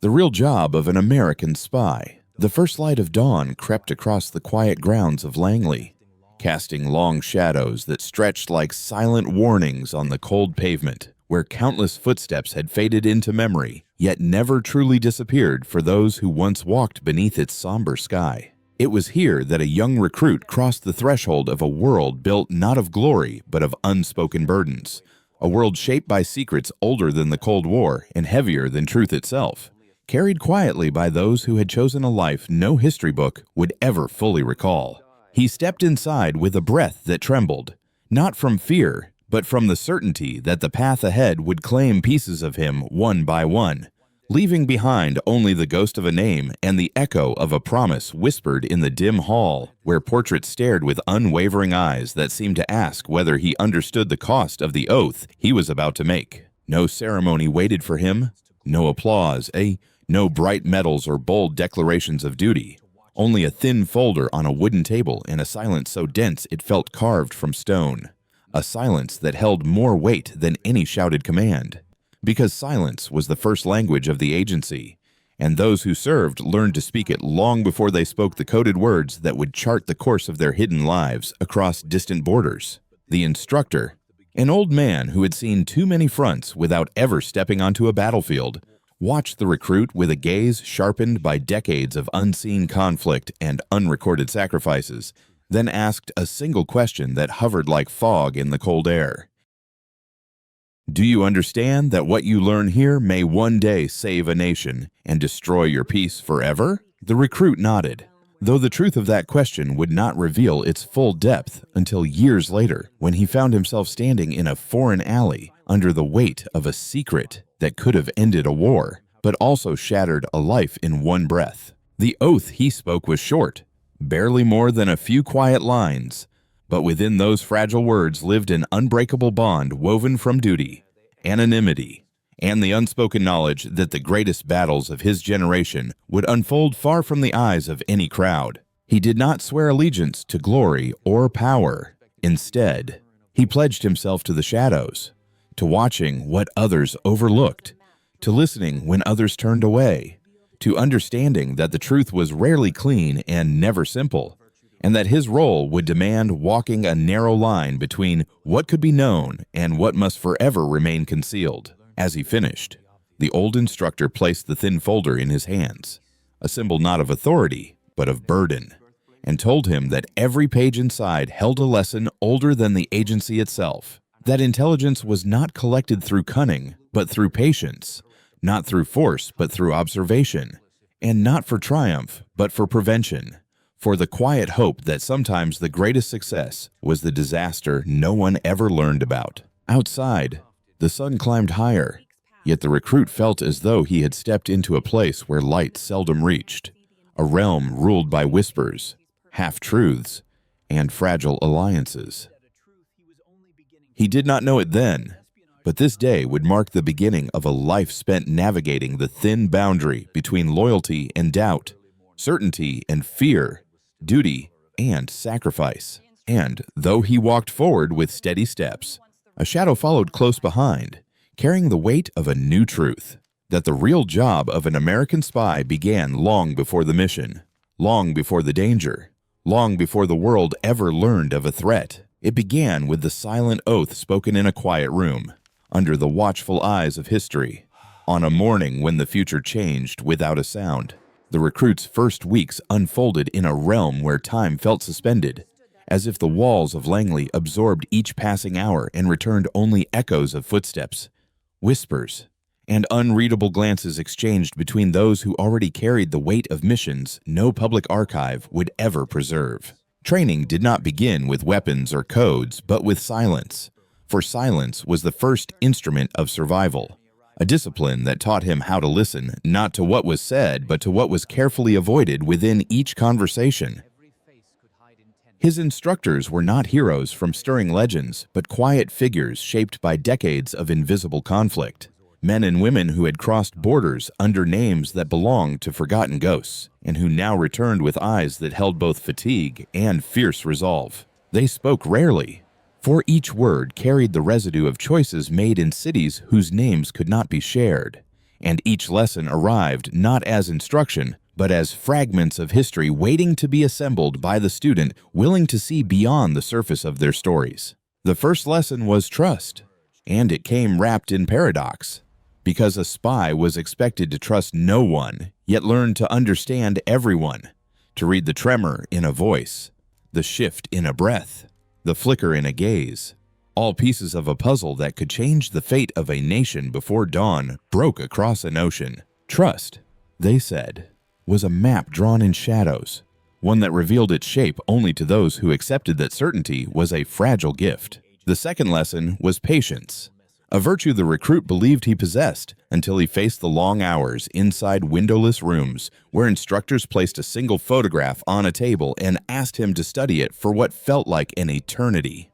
The real job of an American spy. The first light of dawn crept across the quiet grounds of Langley, casting long shadows that stretched like silent warnings on the cold pavement, where countless footsteps had faded into memory, yet never truly disappeared for those who once walked beneath its somber sky. It was here that a young recruit crossed the threshold of a world built not of glory, but of unspoken burdens. A world shaped by secrets older than the Cold War and heavier than truth itself, carried quietly by those who had chosen a life no history book would ever fully recall. He stepped inside with a breath that trembled, not from fear, but from the certainty that the path ahead would claim pieces of him one by one, leaving behind only the ghost of a name and the echo of a promise whispered in the dim hall, where portraits stared with unwavering eyes that seemed to ask whether he understood the cost of the oath he was about to make. No ceremony waited for him, no applause, no bright medals or bold declarations of duty. Only a thin folder on a wooden table and a silence so dense it felt carved from stone. A silence that held more weight than any shouted command. Because silence was the first language of the agency, and those who served learned to speak it long before they spoke the coded words that would chart the course of their hidden lives across distant borders. The instructor, an old man who had seen too many fronts without ever stepping onto a battlefield, watched the recruit with a gaze sharpened by decades of unseen conflict and unrecorded sacrifices, then asked a single question that hovered like fog in the cold air. Do you understand that what you learn here may one day save a nation and destroy your peace forever? The recruit nodded, though the truth of that question would not reveal its full depth until years later, when he found himself standing in a foreign alley under the weight of a secret that could have ended a war, but also shattered a life in one breath. The oath he spoke was short, barely more than a few quiet lines, but within those fragile words lived an unbreakable bond woven from duty, anonymity, and the unspoken knowledge that the greatest battles of his generation would unfold far from the eyes of any crowd. He did not swear allegiance to glory or power. Instead, he pledged himself to the shadows, to watching what others overlooked, to listening when others turned away, to understanding that the truth was rarely clean and never simple, and that his role would demand walking a narrow line between what could be known and what must forever remain concealed. As he finished, the old instructor placed the thin folder in his hands, a symbol not of authority, but of burden, and told him that every page inside held a lesson older than the agency itself, that intelligence was not collected through cunning, but through patience, not through force, but through observation, and not for triumph, but for prevention, for the quiet hope that sometimes the greatest success was the disaster no one ever learned about. Outside, the sun climbed higher, yet the recruit felt as though he had stepped into a place where light seldom reached, a realm ruled by whispers, half-truths, and fragile alliances. He did not know it then, but this day would mark the beginning of a life spent navigating the thin boundary between loyalty and doubt, certainty and fear, duty and sacrifice. And though he walked forward with steady steps, a shadow followed close behind, carrying the weight of a new truth, that the real job of an American spy began long before the mission, long before the danger, long before the world ever learned of a threat. It began with the silent oath spoken in a quiet room, under the watchful eyes of history, on a morning when the future changed without a sound. The recruit's first weeks unfolded in a realm where time felt suspended, as if the walls of Langley absorbed each passing hour and returned only echoes of footsteps, whispers, and unreadable glances exchanged between those who already carried the weight of missions no public archive would ever preserve. Training did not begin with weapons or codes, but with silence, for silence was the first instrument of survival, a discipline that taught him how to listen not to what was said, but to what was carefully avoided within each conversation. His instructors were not heroes from stirring legends, but quiet figures shaped by decades of invisible conflict, men and women who had crossed borders under names that belonged to forgotten ghosts, and who now returned with eyes that held both fatigue and fierce resolve. They spoke rarely, for each word carried the residue of choices made in cities whose names could not be shared, And each lesson arrived not as instruction, but as fragments of history waiting to be assembled by the student willing to see beyond the surface of their stories. The first lesson was trust, and it came wrapped in paradox, because a spy was expected to trust no one, yet learn to understand everyone, to read the tremor in a voice, the shift in a breath, the flicker in a gaze, all pieces of a puzzle that could change the fate of a nation before dawn broke across an ocean. Trust, they said, was a map drawn in shadows, one that revealed its shape only to those who accepted that certainty was a fragile gift. The second lesson was patience, a virtue the recruit believed he possessed until he faced the long hours inside windowless rooms where instructors placed a single photograph on a table and asked him to study it for what felt like an eternity.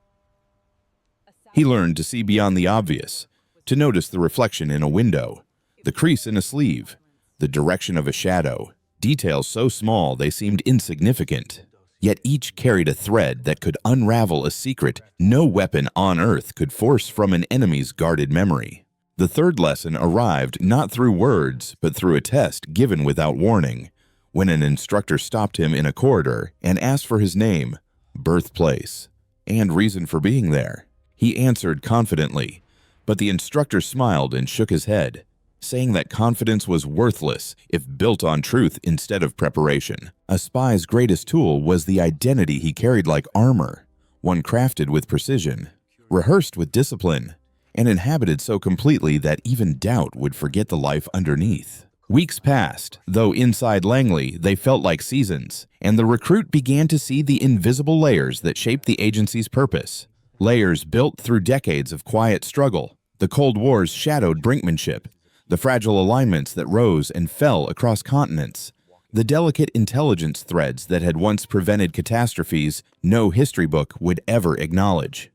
He learned to see beyond the obvious, to notice the reflection in a window, the crease in a sleeve, the direction of a shadow, details so small they seemed insignificant. Yet each carried a thread that could unravel a secret no weapon on earth could force from an enemy's guarded memory. The third lesson arrived not through words, but through a test given without warning, when an instructor stopped him in a corridor and asked for his name, birthplace, and reason for being there. He answered confidently, but the instructor smiled and shook his head, saying that confidence was worthless if built on truth instead of preparation. A spy's greatest tool was the identity he carried like armor, one crafted with precision, rehearsed with discipline, and inhabited so completely that even doubt would forget the life underneath. Weeks passed, though inside Langley they felt like seasons, and the recruit began to see the invisible layers that shaped the agency's purpose. Layers built through decades of quiet struggle. The Cold War's shadowed brinkmanship, the fragile alignments that rose and fell across continents, the delicate intelligence threads that had once prevented catastrophes no history book would ever acknowledge.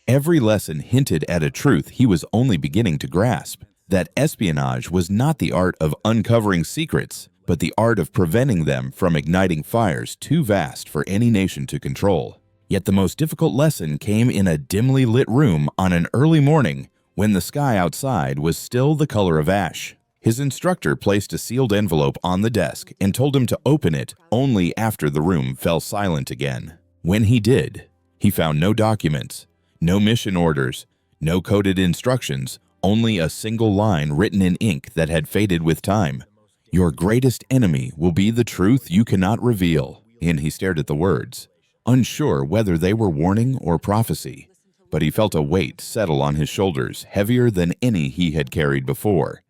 Every lesson hinted at a truth he was only beginning to grasp, that espionage was not the art of uncovering secrets, but the art of preventing them from igniting fires too vast for any nation to control. Yet the most difficult lesson came in a dimly lit room on an early morning when the sky outside was still the color of ash. His instructor placed a sealed envelope on the desk and told him to open it only after the room fell silent again. When he did, he found no documents, no mission orders, no coded instructions, only a single line written in ink that had faded with time. "Your greatest enemy will be the truth you cannot reveal." And he stared at the words, unsure whether they were warning or prophecy, but he felt a weight settle on his shoulders, heavier than any he had carried before.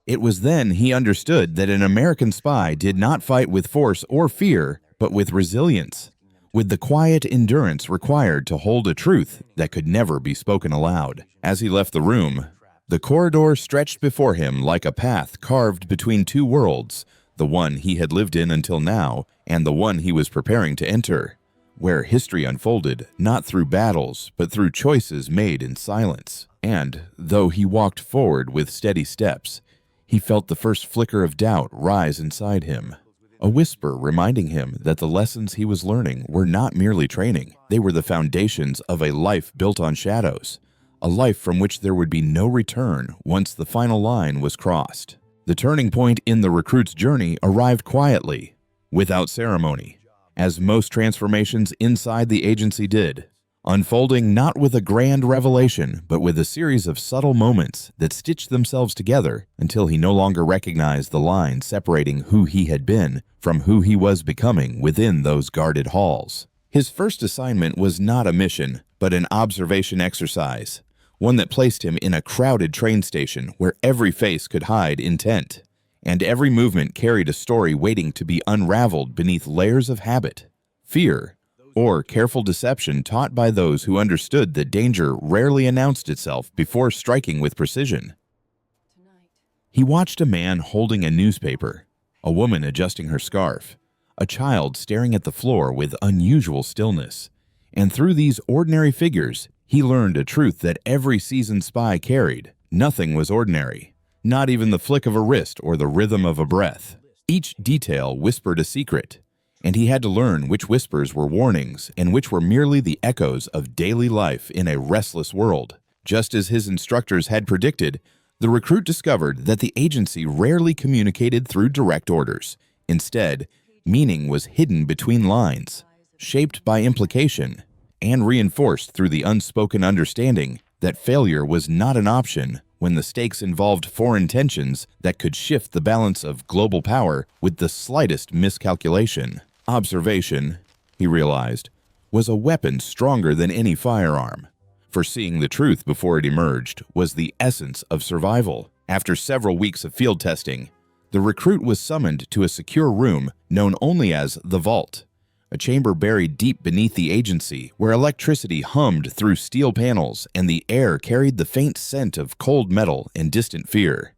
It was then he understood that an American spy did not fight with force or fear, but with resilience, with the quiet endurance required to hold a truth that could never be spoken aloud. As he left the room, the corridor stretched before him like a path carved between two worlds, the one he had lived in until now, and the one he was preparing to enter, where history unfolded not through battles, but through choices made in silence. And, though he walked forward with steady steps, he felt the first flicker of doubt rise inside him, a whisper reminding him that the lessons he was learning were not merely training, they were the foundations of a life built on shadows, a life from which there would be no return once the final line was crossed. The turning point in the recruit's journey arrived quietly, without ceremony, as most transformations inside the agency did, unfolding not with a grand revelation, but with a series of subtle moments that stitched themselves together until he no longer recognized the line separating who he had been from who he was becoming within those guarded halls. His first assignment was not a mission, but an observation exercise, one that placed him in a crowded train station where every face could hide intent, and every movement carried a story waiting to be unraveled beneath layers of habit, fear, or careful deception taught by those who understood that danger rarely announced itself before striking with precision. He watched a man holding a newspaper, a woman adjusting her scarf, a child staring at the floor with unusual stillness, and through these ordinary figures, he learned a truth that every seasoned spy carried. Nothing was ordinary, not even the flick of a wrist or the rhythm of a breath. Each detail whispered a secret, and he had to learn which whispers were warnings and which were merely the echoes of daily life in a restless world. Just as his instructors had predicted, The recruit discovered that the agency rarely communicated through direct orders. Instead, meaning was hidden between lines, shaped by implication, and reinforced through the unspoken understanding that failure was not an option when the stakes involved foreign tensions that could shift the balance of global power with the slightest miscalculation. Observation, he realized, was a weapon stronger than any firearm. Foreseeing the truth before it emerged was the essence of survival. After several weeks of field testing, the recruit was summoned to a secure room known only as the Vault, a chamber buried deep beneath the agency where electricity hummed through steel panels and the air carried the faint scent of cold metal and distant fear.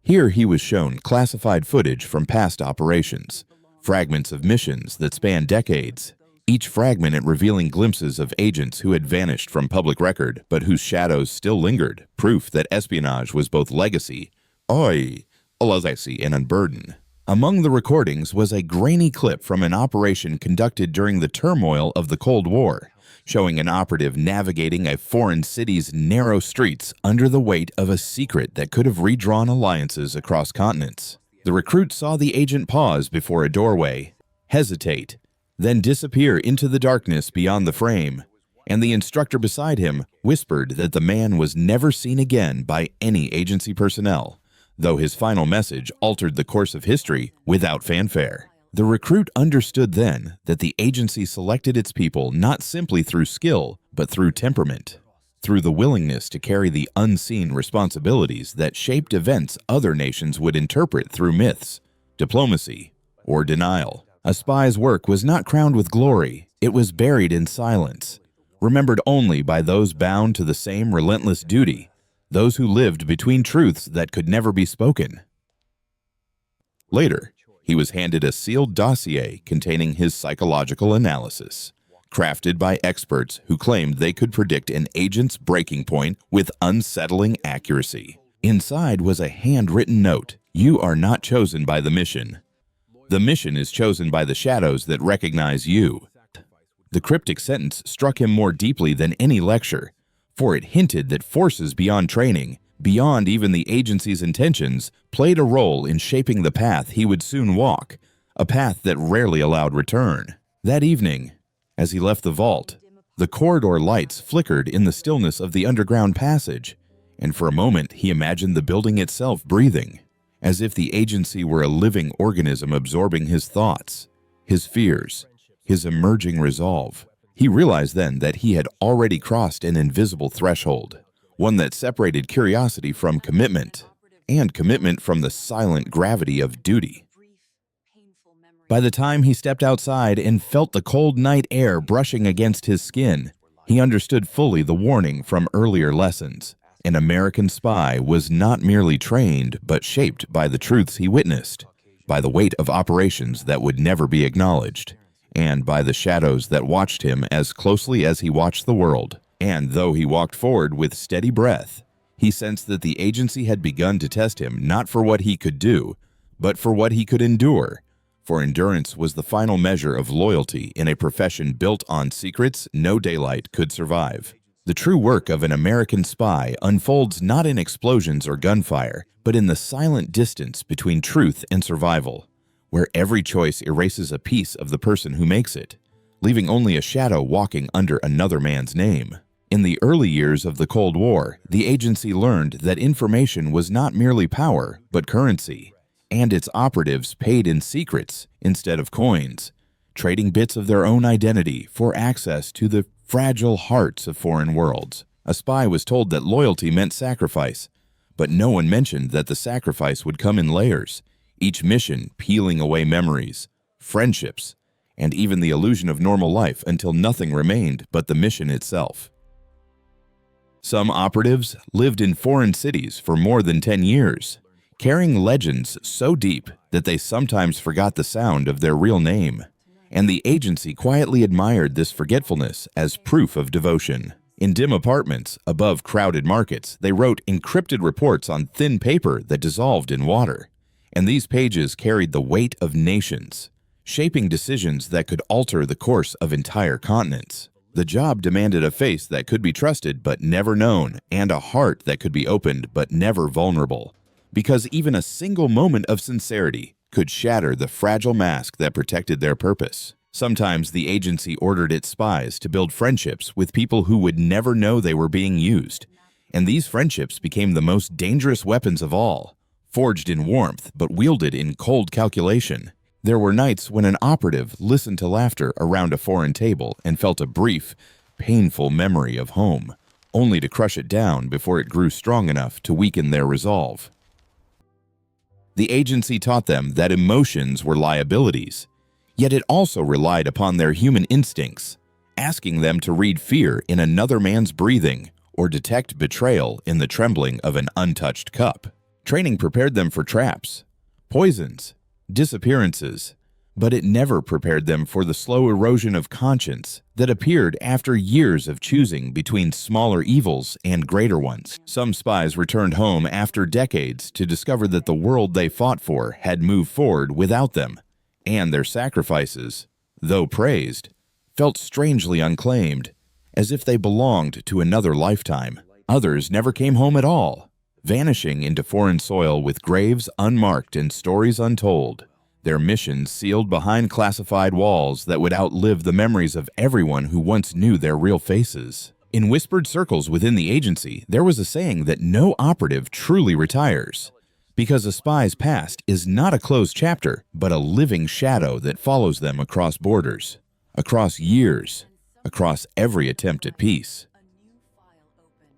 Here he was shown classified footage from past operations, fragments of missions that spanned decades, each fragment revealing glimpses of agents who had vanished from public record but whose shadows still lingered, proof that espionage was both legacy and unburdened. Among the recordings was a grainy clip from an operation conducted during the turmoil of the Cold War, showing an operative navigating a foreign city's narrow streets under the weight of a secret that could have redrawn alliances across continents. The recruit saw the agent pause before a doorway, hesitate, then disappear into the darkness beyond the frame, and the instructor beside him whispered that the man was never seen again by any agency personnel, though his final message altered the course of history without fanfare. The recruit understood then that the agency selected its people not simply through skill, but through temperament, through the willingness to carry the unseen responsibilities that shaped events other nations would interpret through myths, diplomacy, or denial. A spy's work was not crowned with glory, it was buried in silence, remembered only by those bound to the same relentless duty, those who lived between truths that could never be spoken. Later, he was handed a sealed dossier containing his psychological analysis, crafted by experts who claimed they could predict an agent's breaking point with unsettling accuracy. Inside was a handwritten note: "You are not chosen by the mission. The mission is chosen by the shadows that recognize you." The cryptic sentence struck him more deeply than any lecture, for it hinted that forces beyond training, beyond even the agency's intentions, played a role in shaping the path he would soon walk, a path that rarely allowed return. That evening, as he left the vault, the corridor lights flickered in the stillness of the underground passage, and for a moment he imagined the building itself breathing, as if the agency were a living organism absorbing his thoughts, his fears, his emerging resolve. He realized then that he had already crossed an invisible threshold, one that separated curiosity from commitment, and commitment from the silent gravity of duty. By the time he stepped outside and felt the cold night air brushing against his skin, he understood fully the warning from earlier lessons. An American spy was not merely trained, but shaped by the truths he witnessed, by the weight of operations that would never be acknowledged, and by the shadows that watched him as closely as he watched the world. And though he walked forward with steady breath, he sensed that the agency had begun to test him not for what he could do, but for what he could endure. For endurance was the final measure of loyalty in a profession built on secrets no daylight could survive. The true work of an American spy unfolds not in explosions or gunfire, but in the silent distance between truth and survival, where every choice erases a piece of the person who makes it, leaving only a shadow walking under another man's name. In the early years of the Cold War, the agency learned that information was not merely power, but currency, and its operatives paid in secrets instead of coins, trading bits of their own identity for access to the fragile hearts of foreign worlds. A spy was told that loyalty meant sacrifice, but no one mentioned that the sacrifice would come in layers, each mission peeling away memories, friendships, and even the illusion of normal life until nothing remained but the mission itself. Some operatives lived in foreign cities for more than 10 years, carrying legends so deep that they sometimes forgot the sound of their real name. And the agency quietly admired this forgetfulness as proof of devotion. In dim apartments above crowded markets, they wrote encrypted reports on thin paper that dissolved in water. And these pages carried the weight of nations, shaping decisions that could alter the course of entire continents. The job demanded a face that could be trusted but never known, and a heart that could be opened but never vulnerable. Because even a single moment of sincerity could shatter the fragile mask that protected their purpose. Sometimes the agency ordered its spies to build friendships with people who would never know they were being used. And these friendships became the most dangerous weapons of all, forged in warmth but wielded in cold calculation. There were nights when an operative listened to laughter around a foreign table and felt a brief, painful memory of home, only to crush it down before it grew strong enough to weaken their resolve. The agency taught them that emotions were liabilities, yet it also relied upon their human instincts, asking them to read fear in another man's breathing or detect betrayal in the trembling of an untouched cup. Training prepared them for traps, poisons, disappearances, but it never prepared them for the slow erosion of conscience that appeared after years of choosing between smaller evils and greater ones. Some spies returned home after decades to discover that the world they fought for had moved forward without them, and their sacrifices, though praised, felt strangely unclaimed, as if they belonged to another lifetime. Others never came home at all, vanishing into foreign soil with graves unmarked and stories untold, their missions sealed behind classified walls that would outlive the memories of everyone who once knew their real faces. In whispered circles within the agency, there was a saying that no operative truly retires, because a spy's past is not a closed chapter, but a living shadow that follows them across borders, across years, across every attempt at peace.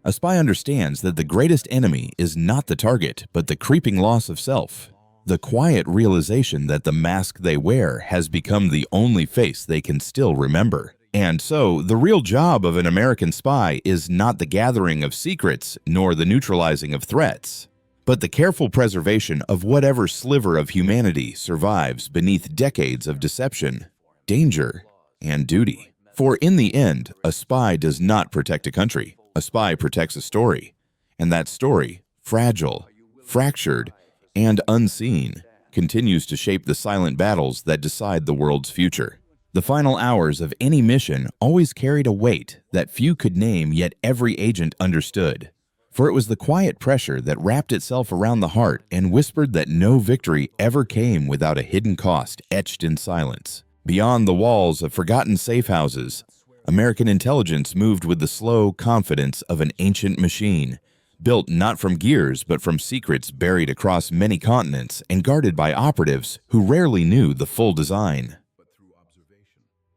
A spy understands that the greatest enemy is not the target, but the creeping loss of self, the quiet realization that the mask they wear has become the only face they can still remember. And so, the real job of an American spy is not the gathering of secrets nor the neutralizing of threats, but the careful preservation of whatever sliver of humanity survives beneath decades of deception, danger, and duty. For in the end, a spy does not protect a country. A spy protects a story, and that story, fragile, fractured, and unseen, continues to shape the silent battles that decide the world's future. The final hours of any mission always carried a weight that few could name, yet every agent understood. For it was the quiet pressure that wrapped itself around the heart and whispered that no victory ever came without a hidden cost etched in silence. Beyond the walls of forgotten safe houses, American intelligence moved with the slow confidence of an ancient machine, built not from gears but from secrets buried across many continents and guarded by operatives who rarely knew the full design.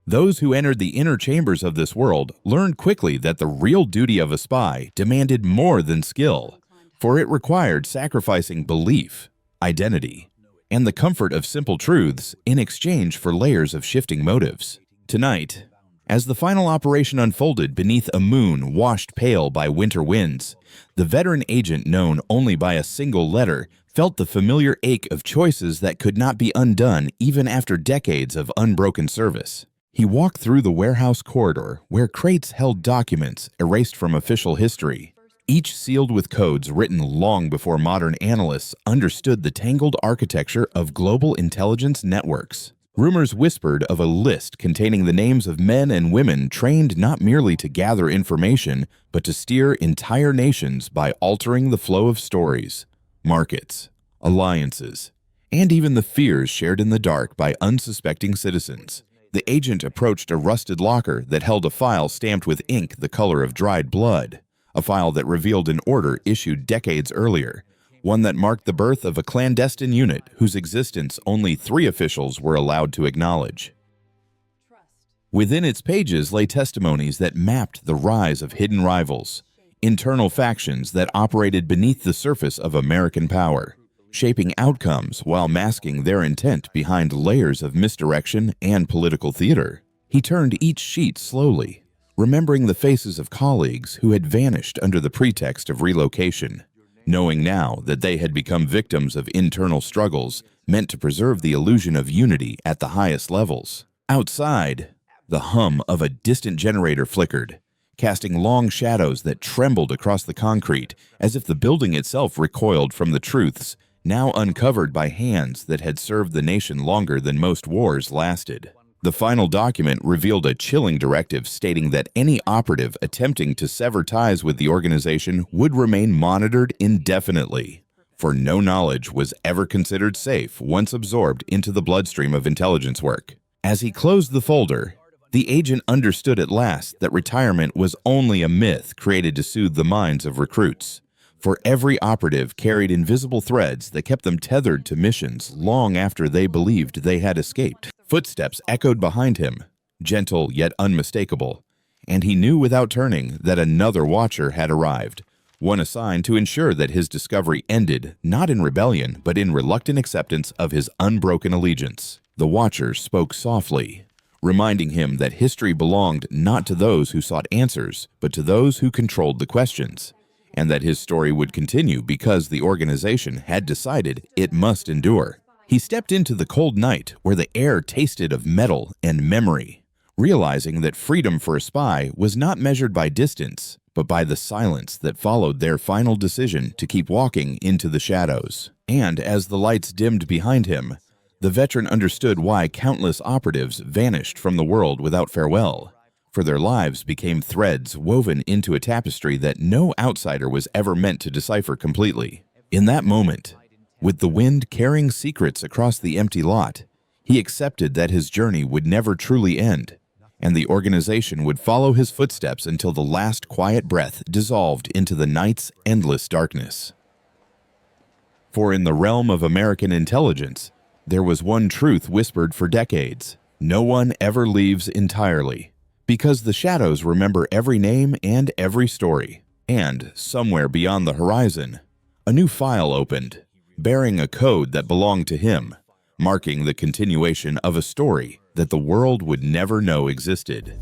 Those who entered the inner chambers of this world learned quickly that the real duty of a spy demanded more than skill, for it required sacrificing belief, identity, and the comfort of simple truths in exchange for layers of shifting motives. Tonight, as the final operation unfolded beneath a moon washed pale by winter winds, the veteran agent known only by a single letter felt the familiar ache of choices that could not be undone even after decades of unbroken service. He walked through the warehouse corridor where crates held documents erased from official history, each sealed with codes written long before modern analysts understood the tangled architecture of global intelligence networks. Rumors whispered of a list containing the names of men and women trained not merely to gather information, but to steer entire nations by altering the flow of stories, markets, alliances, and even the fears shared in the dark by unsuspecting citizens. The agent approached a rusted locker that held a file stamped with ink the color of dried blood, a file that revealed an order issued decades earlier, one that marked the birth of a clandestine unit whose existence only 3 officials were allowed to acknowledge. Within its pages lay testimonies that mapped the rise of hidden rivals, internal factions that operated beneath the surface of American power, shaping outcomes while masking their intent behind layers of misdirection and political theater. He turned each sheet slowly, remembering the faces of colleagues who had vanished under the pretext of relocation, knowing now that they had become victims of internal struggles meant to preserve the illusion of unity at the highest levels. Outside, the hum of a distant generator flickered, casting long shadows that trembled across the concrete as if the building itself recoiled from the truths now uncovered by hands that had served the nation longer than most wars lasted. The final document revealed a chilling directive stating that any operative attempting to sever ties with the organization would remain monitored indefinitely, for no knowledge was ever considered safe once absorbed into the bloodstream of intelligence work. As he closed the folder, the agent understood at last that retirement was only a myth created to soothe the minds of recruits, for every operative carried invisible threads that kept them tethered to missions long after they believed they had escaped. Footsteps echoed behind him, gentle yet unmistakable, and he knew without turning that another watcher had arrived, one assigned to ensure that his discovery ended not in rebellion but in reluctant acceptance of his unbroken allegiance. The watcher spoke softly, reminding him that history belonged not to those who sought answers, but to those who controlled the questions, and that his story would continue because the organization had decided it must endure. He stepped into the cold night where the air tasted of metal and memory, realizing that freedom for a spy was not measured by distance, but by the silence that followed their final decision to keep walking into the shadows. And as the lights dimmed behind him, the veteran understood why countless operatives vanished from the world without farewell, for their lives became threads woven into a tapestry that no outsider was ever meant to decipher completely. In that moment, with the wind carrying secrets across the empty lot, he accepted that his journey would never truly end, and the organization would follow his footsteps until the last quiet breath dissolved into the night's endless darkness. For in the realm of American intelligence, there was one truth whispered for decades: no one ever leaves entirely, because the shadows remember every name and every story. And somewhere beyond the horizon, a new file opened, bearing a code that belonged to him, marking the continuation of a story that the world would never know existed.